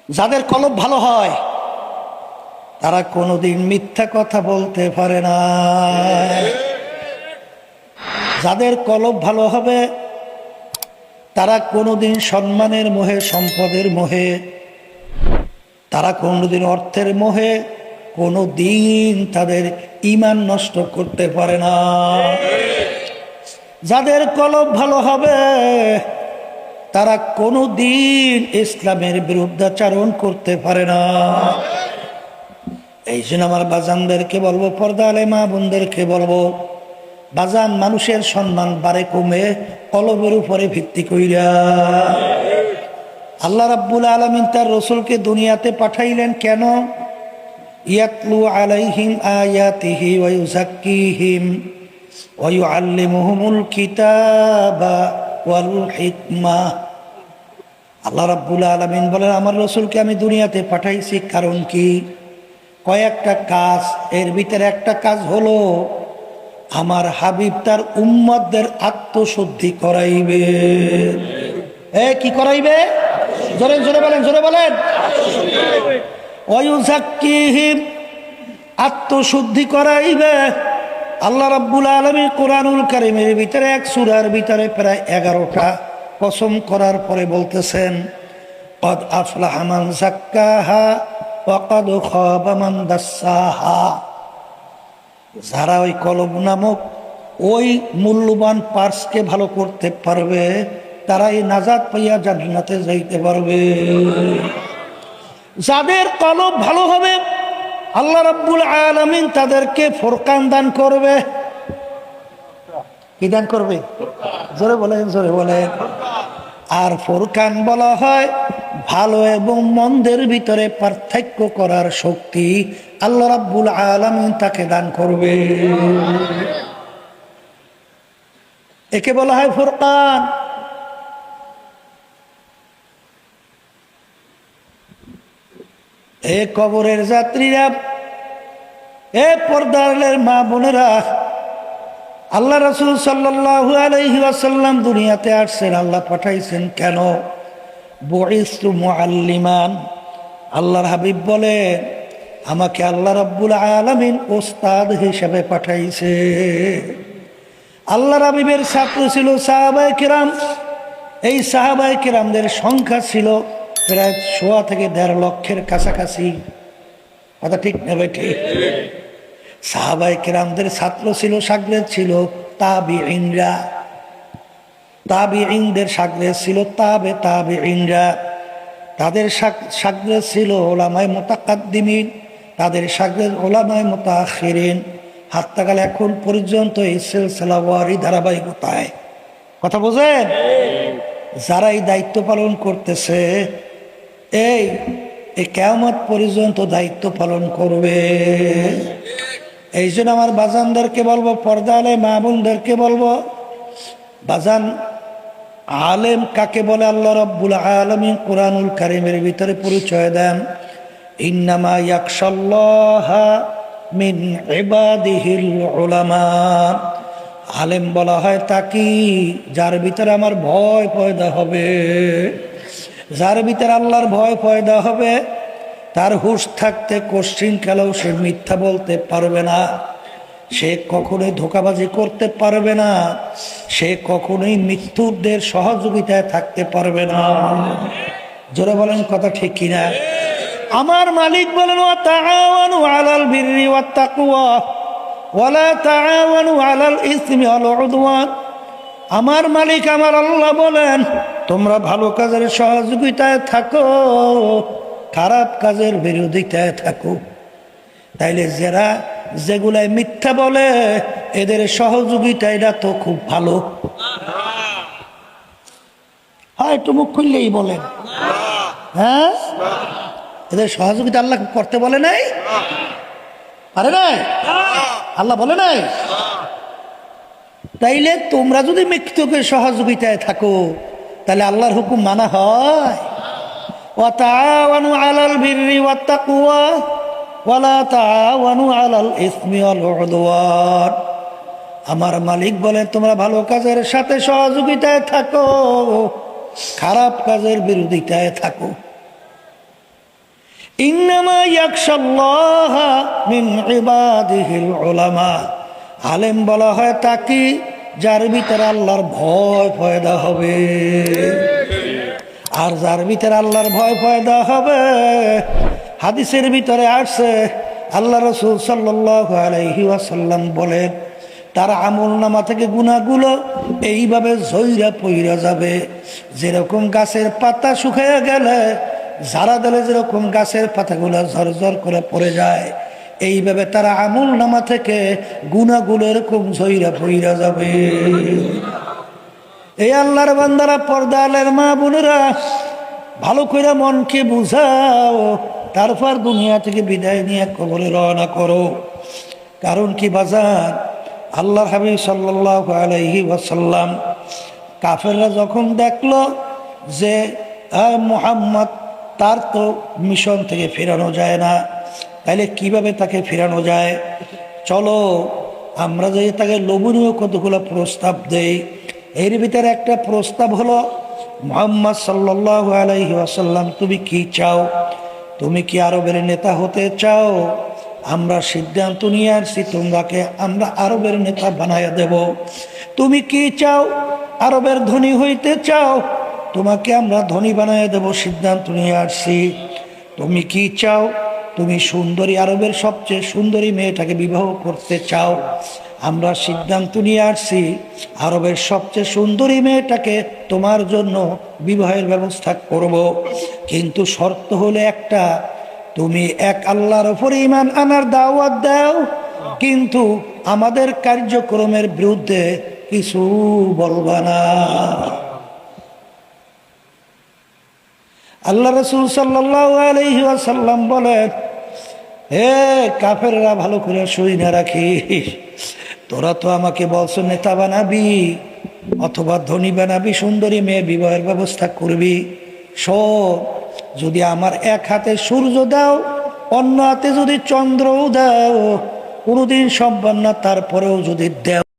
যাদের কলব ভালো হয় তারা কোনোদিন মিথ্যা কথা বলতে পারে না। যাদের কলব ভালো হবে তারা কোনোদিন সম্মানের মোহে, সম্পদের মোহে, তারা কোনোদিন অর্থের মোহে কোনোদিন তাদের ঈমান নষ্ট করতে পারে না। যাদের কলব ভালো হবে তারা কোনোদিন ইসলামের বিরুদ্ধাচরণ করতে পারে না। এই জন্য আমার বাজানদেরকে বলবো, পর্দা আলে মা বোনদেরকে বলবো, বাজান মানুষের সম্মান বাড়ে কমে কলবের উপরে ভিত্তি কইরা। আল্লাহ রাব্বুল আলামিন তার রাসূলকে দুনিয়াতে পাঠাইলেন কেন? ইয়াতলু আলাইহিম আয়াতিহি ওয়া ইউযাক্কিহিম ওয়া ইউআল্লিমুহুমুল কিতাবা ওয়াল হিকমা। আল্লাহ রাব্বুল আলামিন বলেন আমার রাসূলকে আমি দুনিয়াতে পাঠাইছি কারণ কি? কয়েকটা কাজ, এর ভিতরে একটা কাজ হলো আমার হাবিব তার উম্মতদের আত্মশুদ্ধি করাইবে। কি করাইবে? জোরে জোরে বলেন, জোরে বলেন। ওয়ায়ুযাক্কিহিম, আত্মশুদ্ধি করাইবে। আল্লাহ রাব্বুল আলামিন কোরআনুল কারীমের ভিতরে এক সূরার ভিতরে প্রায় 11টা কসম করার পরে বলতেছেন ক্বাদ আফলাহা মান যাক্কাহা ওয়া ক্বাদ খাবা মান দাসসাহা। যারা ওই কলব নামক ওই মূল্যবান পার্সকে ভালো করতে পারবে তারাই নাজাত পাইয়া জান্নাতে যাইতে পারবে। যাদের কলব ভালো হবে আল্লাহ রাব্বুল আলামিন তাদেরকে ফুরকান দান করবে। কি দান করবে? জোরে বলেন, জোরে বলেন। আর ফুরকান বলা হয় ভালো এবং মন্দের ভিতরে পার্থক্য করার শক্তি আল্লাহ রাব্বুল আলামিন তাকে দান করবে। একে বলা হয় ফুরকান। এ কবরের যাত্রীরা, এ পর্দার মা বোনেরা, আল্লাহ রাসূল সাল্লাল্লাহু আলাইহি ওয়াসাল্লাম দুনিয়াতে আসছেন, আল্লাহ পাঠাইছেন কেন? বুইসতু মুআল্লিমান। আল্লাহর হাবিব বলে আমাকে আল্লাহ রাব্বুল আলামিন ওস্তাদ হিসেবে পাঠাইছে। আল্লাহর হাবিবের ছাত্র ছিল সাহাবায়ে কিরাম। এই সাহাবায়ে কিরামদের সংখ্যা ছিল প্রায় 1.5 থেকে 1.5 লক্ষের কাছাকাছি। কথা ঠিক নেবে? ঠিক। সাহাবায়ে কিরামদের ছাত্র ছিল, শাগরেদ ছিল তাবিঈনরা। তাবিঈনদের শাগরেদ ছিল তাবিঈনরা। তাদের শাগরেদ ছিল উলামায়ে মুতাকাদ্দিমিন, তাদের শাগরেদ উলামায়ে মুতাআখিরিন। হাত্তাকাল এখন পর্যন্ত এই সিলসিলা ওয়ারি ধারাবাহিকতায়। কথা বোঝেন? যারা এই দায়িত্ব পালন করতেছে এই কিয়ামত পর্যন্ত দায়িত্ব পালন করবে। এই জন্য আমার বাজানদেরকে বলবো, পর্দা আলে মা বোনদেরকে বলবো, বাজান আলেম কাকে বলে আল্লাহ রাব্বুল আলামিন কোরআনুল কারীমের ভিতরে পরিচয় দেন, ইন্নামা ইয়াখশাল্লাহা মিন ইবাদিহিল উলামা। আলেম বলা হয় তাকে যার ভিতরে আমার ভয় পয়দা হবে, যার ভিতরে আল্লাহর ভয় পয়দা হবে, তার হুঁশ থাকতে কোশ্চিন কালেও সে মিথ্যা বলতে পারবে না, সে কখনোই ধোঁকাবাজি করতে পারবে না, সে কখনোই মৃত্যুদের সহযোগিতায় থাকতে পারবে না। জোরে বলেন কথা ঠিক কিনা? আমার মালিক বলেন ওয়া তাআওয়ানু আলাল বিররি ওয়াত তাকওয়া ওয়া লা তাআওয়ানু আলাল ইসমি ওয়াল উদওয়ান। আমার মালিক আমার আল্লাহ বলেন তোমরা ভালো কাজের সহযোগিতায় থাকো, খারাপ কাজের বিরোধিতায় থাকো। তাইলে যারা যেগুলাই মিথ্যা বলে এদের সহযোগিতা এটা তো খুব ভালো। হ্যাঁ, একটু মুখ খুললেই বলেন। হ্যাঁ, এদের সহযোগিতা আল্লাহ করতে বলে নাই? পারে নাই? আল্লাহ বলে নাই? তাইলে তোমরা যদি মৃত্যুকে সহযোগিতায় থাকো তাহলে আল্লাহর হুকুম মানা হয়? ওয়া তাআওয়ানু আলাল বিররি ওয়াত তাকওয়া ওয়া লা তাআওয়ানু আলাল ইসমি ওয়াল উদওয়ান। আমার মালিক বলেন তোমরা ভালো কাজের সাথে সহযোগিতায় থাকো, খারাপ কাজের বিরোধিতায় থাকো। ইন্নামা ইয়াখশাল্লাহা মিন ইবাদিহিল উলামা। আলেম বলা হয় তাকে যার ভিতরে আল্লাহর ভয় পয়দা হবে। আর যার ভিতরে আল্লাহর ভয় পয়দা হবে, হাদিসের ভিতরে আসছে আল্লাহ রাসূল সাল্লাল্লাহু আলাইহি ওয়াসাল্লাম বলেন, তার আমলনামা থেকে গুনাহগুলো এইভাবে ঝইরা পইরা যাবে, যেরকম গাছের পাতা শুকিয়ে গেলে ঝাড়া দিলে যেরকম গাছের পাতাগুলো ঝরঝর করে পড়ে যায়, এইভাবে তার আমলনামা থেকে গুনাহগুলো এরকম ঝইরা পইরা যাবে। এই আল্লাহর বান্দারা, পর্দালের মা বোনেরা, ভালো করে মনকে বুঝাও, তারপর দুনিয়া থেকে বিদায় নিয়ে কবরে রওনা করো। কারণ কি বাজার, আল্লাহর হাবিব সাল্লাল্লাহু আলাইহি ওয়াসাল্লাম কাফেররা যখন দেখলো যে মুহাম্মদ তার তো মিশন থেকে ফেরানো যায় না, তাইলে কিভাবে তাকে ফেরানো যায়, চলো আমরা যদি তাকে লোভনীয় কতগুলো প্রস্তাব দেই। এর ভিতরে একটা প্রস্তাব হলো, মুহাম্মদ সাল্লাল্লাহু আলাইহি ওয়াসাল্লাম তুমি কি চাও? তুমি কি আরবের নেতা হতে চাও? আমরা সিদ্ধান্ত নিয়ে আসছি তোমরাকে আমরা আরবের নেতা বানাইয়া দেব। তুমি কি চাও? আরবের ধনী হইতে চাও? তোমাকে আমরা ধনী বানাইয়া দেব, সিদ্ধান্ত নিয়ে আসছি। তুমি কি চাও? তুমি সুন্দরী, আরবের সবচেয়ে সুন্দরী মেয়েটাকে বিবাহ করতে চাও? আমরা সিদ্ধান্ত নিয়ে আসছি আরবের সবচেয়ে সুন্দরী মেয়েটাকে তোমার জন্য বিবাহের ব্যবস্থা করব। কিন্তু শর্ত হলো একটা, তুমি এক আল্লাহর উপরে ঈমান আনার দাওয়াত দাও, কিন্তু আমাদের কার্যক্রমের বিরুদ্ধে কিছু বলবা না। আল্লাহ রাসূল সাল্লাল্লাহু আলাইহি ওয়াসাল্লাম বলেন, হে কাফেররা, ভালো করে শুই না রাখিস, তোরা তো আমাকে বলছো নেতা বানাবি অথবা ধনী বানাবি, সুন্দরী মেয়ে বিবাহের ব্যবস্থা করবি। শোন, যদি আমার এক হাতে সূর্য দাও, অন্য হাতে যদি চন্দ্রও দাও, কোনোদিন সম্ভব না। তারপরেও যদি দেও